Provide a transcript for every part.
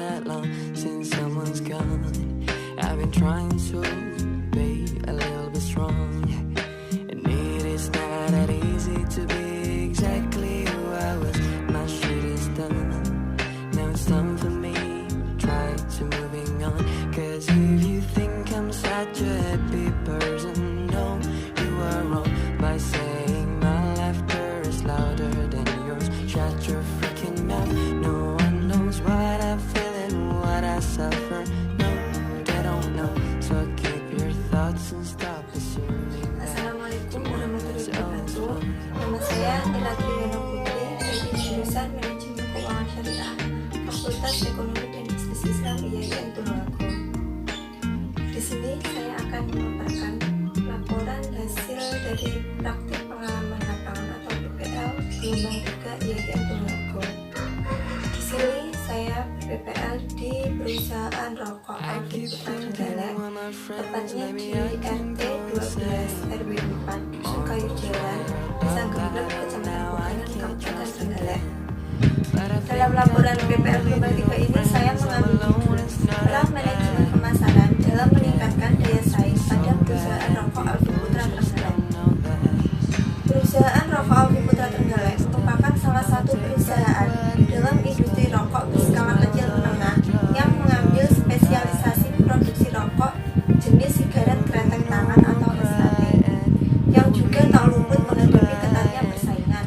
that long since someone's gone. I've been trying to be a little bit strong, and it is not that easy to be exactly who I was. My shit is done, now it's time for me. Try to moving on, cause if you think I'm such a happy person, no, you are wrong by saying my laughter is louder than yours. Shut your freaking mouth. No one knows what I feel and what I suffer. No, they don't know. So keep your thoughts and stop assuming that. Assalamualaikum warahmatullahi wabarakatuh. Nama saya Nila Triyono Putri dari jurusan Manajemen Keuangan Syariah, Fakultas Ekonomi dan Bisnis Islam IAIN Tulungagung. Di sini saya akan memaparkan laporan hasil dari praktik pengalaman lapangan atau PPL gelombang 3 IAIN Tulungagung. Di sini saya PPL di perusahaan rokok Alfi Putra Trenggalek, tepatnya di RT 12 RW 4 Dusun Kayu Jalan, Desa Gembleng, Kecamatan Kuningan, Kabupaten Trenggalek. Dalam laporan PPL gelombang 3 ini saya mengambil judul peran manajemen pemasaran dalam meningkatkan daya saing pada perusahaan rokok Alfi Putra Trenggalek. Perusahaan rokok Alfi Putra Trenggalek merupakan salah satu perusahaan dalam industri rokok berskala kecil menengah yang mengambil spesialisasi produksi rokok jenis sigaret kretek tangan atau SKT, yang juga tak luput menghadapi ketatnya persaingan.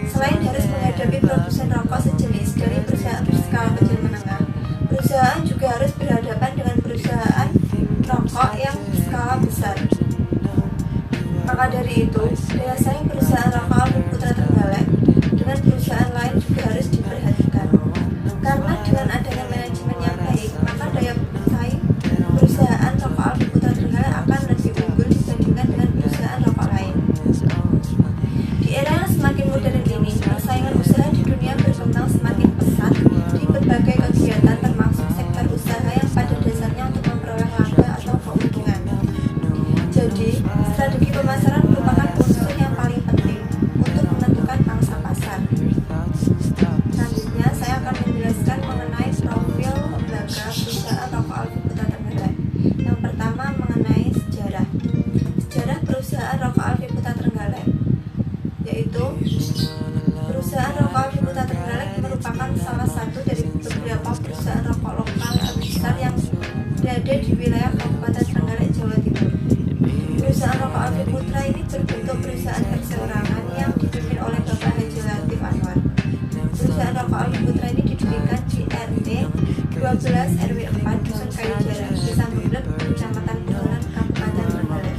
Selain harus menghadapi produsen rokok sejenis dari perusahaan berskala kecil menengah, perusahaan juga harus berhadapan dengan perusahaan rokok yang berskala besar. Maka dari itu, daya saing perusahaan rokok Alfi Putra Trenggalek dengan perusahaan lain juga harus diperhatikan. Karena dengan adanya manajemen yang baik, maka daya saing perusahaan rokok Alfi Putra Trenggalek akan lebih unggul dibandingkan dengan perusahaan rokok lain. Di era yang semakin modern ini, persaingan usaha di dunia berkembang semakin pesat di berbagai kegiatan, termasuk sektor usaha yang pada dasarnya untuk memperoleh laba atau keuntungan. Jadi, strategi pemasaran merupakan unsur yang paling penting untuk menentukan pangsa pasar. Selanjutnya, saya akan menjelaskan mengenai profil lembaga perusahaan rokok Alfi Putra Trenggalek. Yang pertama, mengenai sejarah. Sejarah perusahaan rokok Alfi Putra Trenggalek, yaitu perusahaan rokok Alfi Putra Trenggalek merupakan salah satu dari beberapa perusahaan rokok lokal besar yang berada di wilayah Kabupaten Trenggalek, Jawa Timur. Perusahaan rokok Alfi Putra ini berbentuk perusahaan perseorangan yang dipimpin oleh Bapak Haji Latif Anwar. Perusahaan rokok Alfi Putra ini didirikan di RT 12 RW 4 Dusun Kayu Jalan, Desa Gembleng, Kecamatan Kuningan, Kabupaten Trenggalek.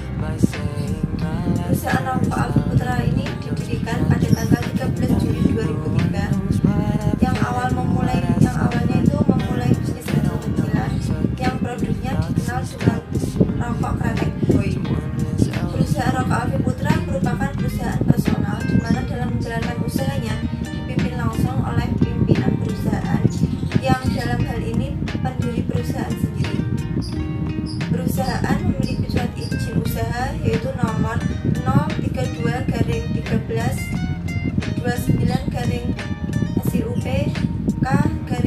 Perusahaan rokok Alfi Putra ini didirikan pada tanggal 13 Juli 2003 yang awalnya itu memulai bisnis kecil-kecilan yang produknya dikenal dengan rokok kretek boy. Perusahaan rokok Alfi Putra merupakan perusahaan personal di mana dalam menjalankan usahanya dipimpin langsung oleh pimpinan perusahaan yang dalam hal ini pendiri perusahaan sendiri. Perusahaan memiliki surat izin usaha yaitu nomor 032-29-SIUP K-2-2004.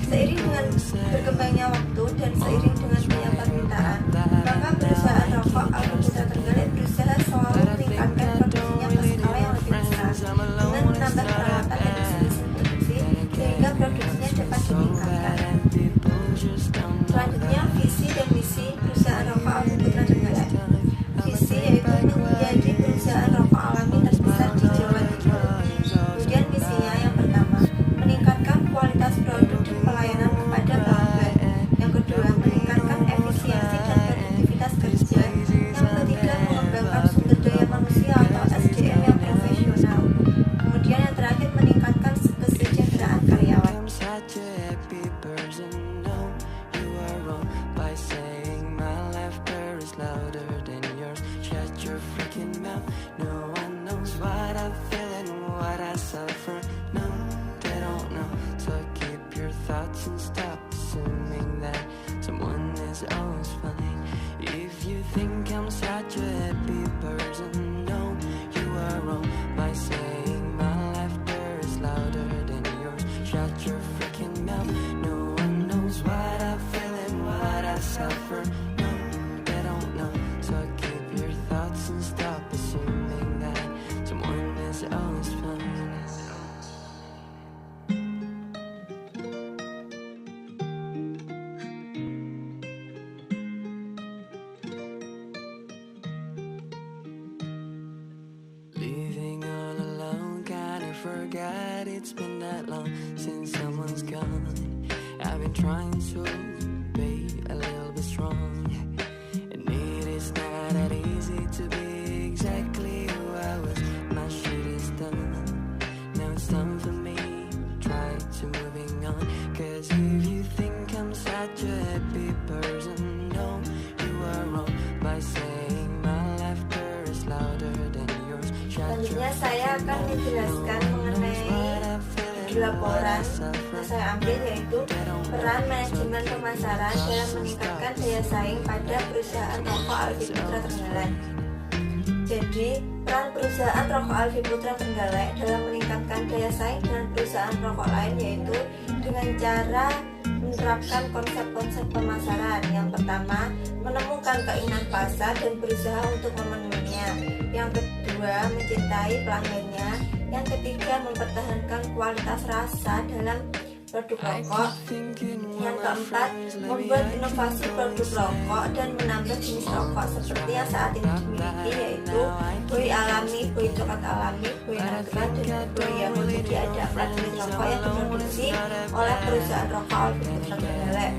Seiring dengan berkembangnya waktu dan seiring dengan banyak permintaan, maka perusahaan rokok Alfi Putra Trenggalek berusaha selalu meningkatkan produksinya ke skala yang lebih besar dengan menambah peralatan dan mesin produksi sehingga produksinya dapat ditingkatkan. Selanjutnya, visi dan misi perusahaan rokok Alfi Putra Trenggalek. Visi yaitu menjadi perusahaan rokok alami terbesar di Jawa Timur. Kemudian misinya yang pertama, meningkatkan kualitas produk dan pelayanan kepada pelanggan. Yang kedua, meningkatkan efisiensi dan produktivitas kerja. Yang ketiga, mengembangkan sumber daya manusia atau SDM yang profesional. Kemudian yang terakhir, meningkatkan kesejahteraan karyawan. And stop assuming that someone is always fine. If you think I'm such a happy person, no, you are wrong by saying my laughter is louder it's been that long since someone's gone. I've been trying to be a little bit strong, and it is not that easy to be exactly who I was. My shit is done. Now it's time for me. Try to moving on, 'cause if you think I'm such a happy person, no, you are wrong by saying my laughter is louder than yours. Selanjutnya saya akan menjelaskan mengenai 3 laporan yang saya ambil, yaitu peran manajemen pemasaran dalam meningkatkan daya saing pada perusahaan rokok Alfi Putra Trenggalek. Jadi, peran perusahaan rokok Alfi Putra Trenggalek dalam meningkatkan daya saing dengan perusahaan rokok lain yaitu dengan cara menerapkan konsep-konsep pemasaran. Yang pertama, menemukan keinginan pasar dan berusaha untuk memenuhinya. Yang kedua, mencintai pelanggannya. Yang ketiga, mempertahankan kualitas rasa dalam produk rokok. Yang keempat, membuat inovasi produk rokok dan menambah jenis rokok seperti yang saat ini dimiliki, yaitu Boy Alami, Boy Coklat Alami, Boy Natural, dan Boy Yahoo. Jadi ada 4 jenis rokok yang diproduksi oleh perusahaan rokok Alfi Putra Trenggalek.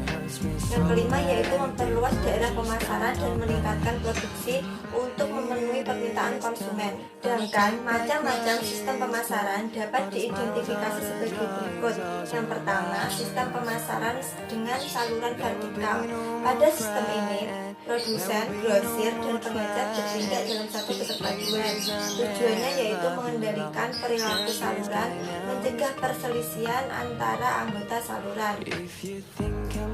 Yang kelima yaitu memperluas daerah pemasaran dan meningkatkan produksi untuk memenuhi permintaan konsumen. Sedangkan macam-macam sistem pemasaran dapat diidentifikasi sebagai berikut. Yang pertama, sistem pemasaran dengan saluran vertikal. Pada sistem ini, produsen, grosir, dan pengecer bertindak dalam satu kesatuan. Tujuannya yaitu mengendalikan perilaku saluran, mencegah perselisihan antara anggota saluran.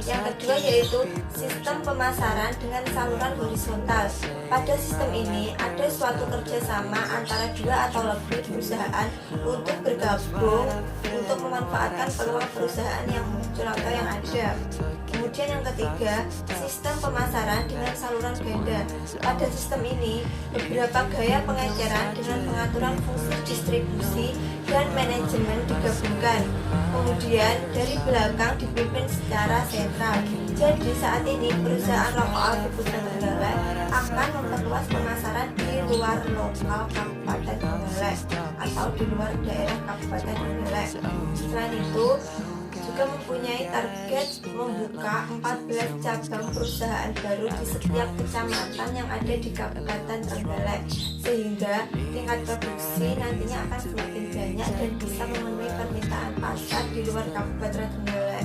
Yang kedua yaitu sistem pemasaran dengan saluran horizontal. Pada sistem ini ada suatu kerjasama antara 2 atau lebih perusahaan untuk bergabung untuk memanfaatkan peluang perusahaan yang muncul atau yang ada. Kemudian yang ketiga, sistem pemasaran dengan saluran ganda. Pada sistem ini, beberapa gaya pengeceran dengan pengaturan fungsi distribusi dan manajemen digabungkan. Kemudian dari belakang dipimpin secara sentral. Jadi saat ini perusahaan rokok Alfi Putra Trenggalek akan memperluas pemasaran di luar lokal Kabupaten Trenggalek atau di luar daerah Kabupaten Trenggalek. Selain itu juga mempunyai target membuka 14 cabang perusahaan baru di setiap kecamatan yang ada di Kabupaten Trenggalek, sehingga tingkat produksi nantinya akan semakin banyak dan bisa memenuhi permintaan pasar di luar Kabupaten Trenggalek.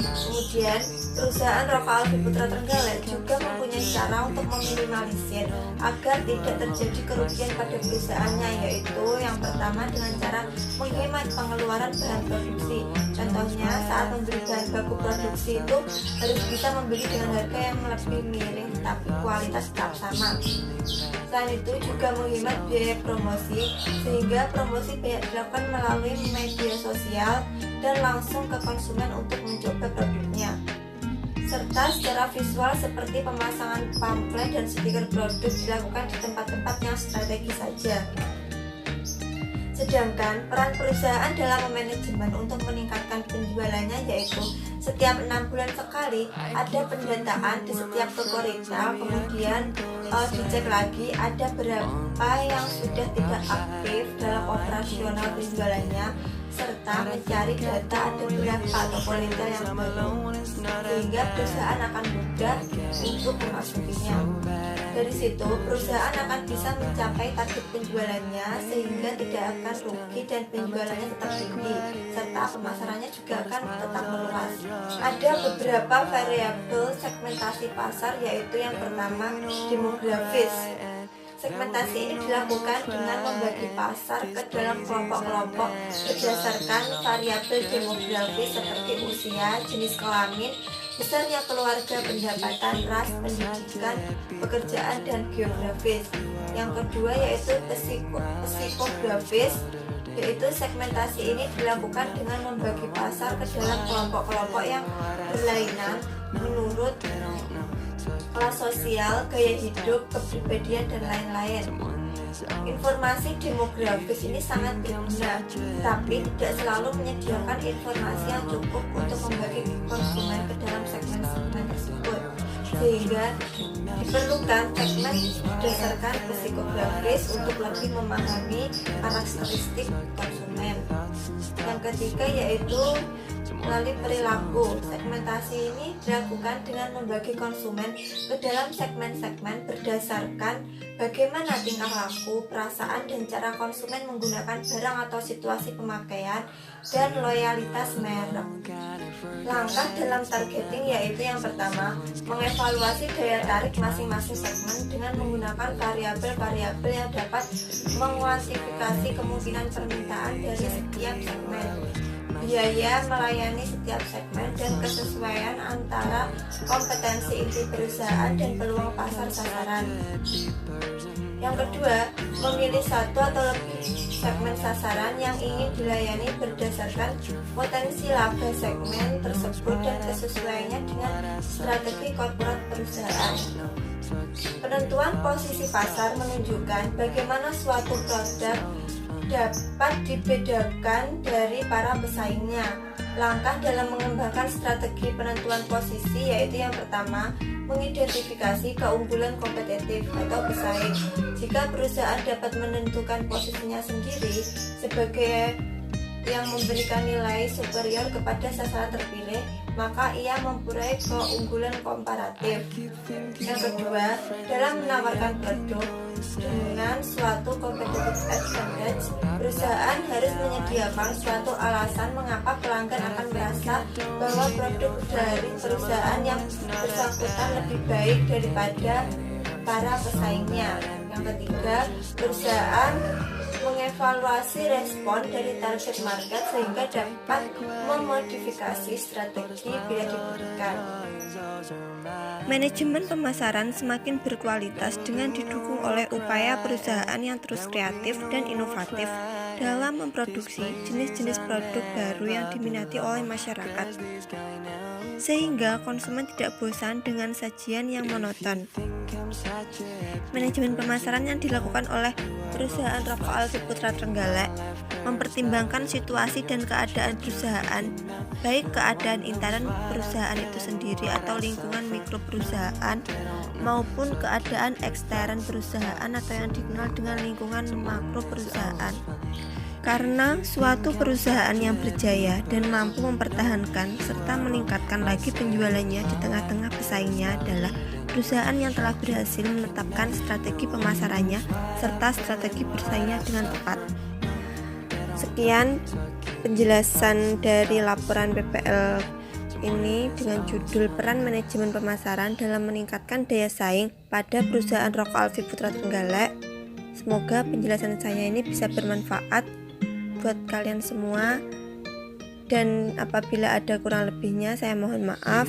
Kemudian, perusahaan rokok Alfi Putra Trenggalek juga mempunyai cara untuk meminimalisir agar tidak terjadi kerugian pada perusahaannya, yaitu yang pertama dengan cara menghemat pengeluaran bahan produksi. Contohnya, saat membeli bahan baku produksi itu harus bisa membeli dengan harga yang lebih miring tapi kualitas tetap sama. Selain itu juga menghemat biaya promosi, sehingga promosi banyak dilakukan melalui media sosial dan langsung ke konsumen untuk mencoba produknya. Serta secara visual seperti pemasangan pamflet dan stiker produk dilakukan di tempat-tempat yang strategis saja. Sedangkan peran perusahaan dalam manajemen untuk meningkatkan penjualannya yaitu setiap 6 bulan sekali ada pendataan di setiap toko retail, kemudian dicek lagi ada berapa yang sudah tidak aktif dalam operasional penjualannya, serta mencari data ada berapa toko retail yang belum, sehingga perusahaan akan mudah untuk memasukinya. Dari situ perusahaan akan bisa mencapai target penjualannya sehingga tidak akan rugi dan penjualannya tetap tinggi, serta pemasarannya juga akan tetap meluas. Ada beberapa variabel segmentasi pasar, yaitu yang pertama demografis. Segmentasi ini dilakukan dengan membagi pasar ke dalam kelompok-kelompok berdasarkan variabel demografis seperti usia, jenis kelamin, besarnya keluarga, pendapatan, ras, pendidikan, pekerjaan, dan geografis. Yang kedua yaitu psikografis, yaitu segmentasi ini dilakukan dengan membagi pasar ke dalam kelompok-kelompok yang berlainan menurut kelas sosial, gaya hidup, kepribadian, dan lain-lain. Informasi demografis ini sangat berguna, tapi tidak selalu menyediakan informasi yang cukup untuk membagi konsumen ke dalam segmen-segmen tersebut, sehingga diperlukan segmen berdasarkan psikografis untuk lebih memahami karakteristik konsumen. ketiga yaitu melalui perilaku. Segmentasi ini dilakukan dengan membagi konsumen ke dalam segmen-segmen berdasarkan bagaimana tingkah laku, perasaan, dan cara konsumen menggunakan barang atau situasi pemakaian dan loyalitas merek. Langkah dalam targeting yaitu yang pertama, mengevaluasi daya tarik masing-masing segmen dengan menggunakan variabel-variabel yang dapat menguantifikasi kemungkinan permintaan dari setiap segmen, biaya melayani setiap segmen, dan kesesuaian antara kompetensi inti perusahaan dan peluang pasar sasaran. Yang kedua, memilih satu atau lebih segmen sasaran yang ingin dilayani berdasarkan potensi laba segmen tersebut dan kesesuaiannya dengan strategi korporat perusahaan. Penentuan posisi pasar menunjukkan bagaimana suatu produk dapat dibedakan dari para pesaingnya. Langkah dalam mengembangkan strategi penentuan posisi yaitu yang pertama, mengidentifikasi keunggulan kompetitif atau pesaing. Jika perusahaan dapat menentukan posisinya sendiri sebagai yang memberikan nilai superior kepada sasaran terpilih, maka ia mempunyai keunggulan komparatif. Yang kedua, dalam menawarkan produk dengan suatu competitive advantage, perusahaan harus menyediakan suatu alasan mengapa pelanggan akan merasa bahwa produk dari perusahaan yang bersangkutan lebih baik daripada para pesaingnya. Yang ketiga, perusahaan mengevaluasi respon dari target market sehingga dapat memodifikasi strategi bila dibutuhkan. Manajemen pemasaran semakin berkualitas dengan didukung oleh upaya perusahaan yang terus kreatif dan inovatif dalam memproduksi jenis-jenis produk baru yang diminati oleh masyarakat, sehingga konsumen tidak bosan dengan sajian yang monoton. Manajemen pemasaran yang dilakukan oleh perusahaan rokok Alfie Putra Trenggalek mempertimbangkan situasi dan keadaan perusahaan, baik keadaan intern perusahaan itu sendiri atau lingkungan mikro perusahaan, maupun keadaan ekstern perusahaan atau yang dikenal dengan lingkungan makro perusahaan. Karena suatu perusahaan yang berjaya dan mampu mempertahankan serta meningkatkan lagi penjualannya di tengah-tengah pesaingnya adalah perusahaan yang telah berhasil menetapkan strategi pemasarannya serta strategi bersaingnya dengan tepat. Sekian penjelasan dari laporan PPL ini dengan judul Peran Manajemen Pemasaran dalam Meningkatkan Daya Saing pada Perusahaan Rokok Alfie Putra Trenggalek. Semoga penjelasan saya ini bisa bermanfaat buat kalian semua, dan apabila ada kurang lebihnya saya mohon maaf.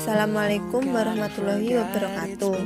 Assalamualaikum warahmatullahi wabarakatuh.